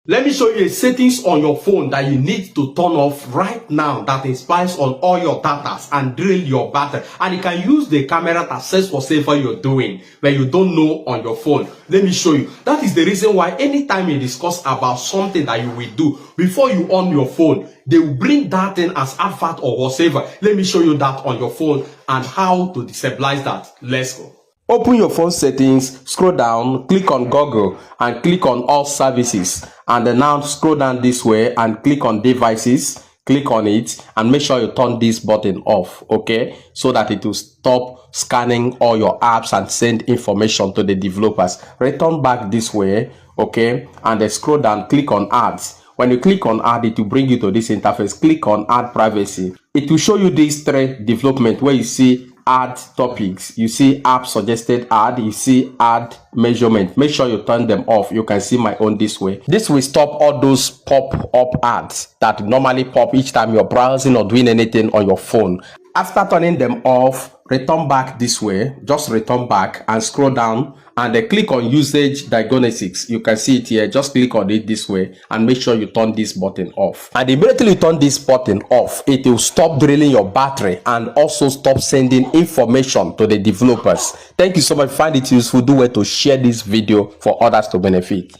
Let me show you a settings on your phone that you need to turn off right now that spies on all your data and drain your battery. And you can use the camera to assess whatever you're doing when you don't know on your phone. Let me show you. That is the reason why anytime you discuss about something that you will do, before you on your phone, they will bring that in as advert or whatever. Let me show you that on your phone and how to disabilize that. Let's go. Open your phone settings, scroll down, click on Google and click on all services, and then now scroll down this way and click on devices, click on it and make sure you turn this button off, okay, so that it will stop scanning all your apps and send information to the developers. Return back this way, okay, and then scroll down, click on ads. When you click on add, it will bring you to this interface. Click on add privacy. It will show you these three development where you see add topics, you see app suggested ad, you see add measurement. Make sure you turn them off. You can see my own this way. This will stop all those pop-up ads that normally pop each time you're browsing or doing anything on your phone. After turning them off, return back this way. Just return back and scroll down and then click on usage diagnostics. You can see it here. Just click on it this way and make sure you turn this button off. And immediately you turn this button off, it will stop draining your battery and also stop sending information to the developers. Thank you so much. Find it useful. Do well to share this video for others to benefit.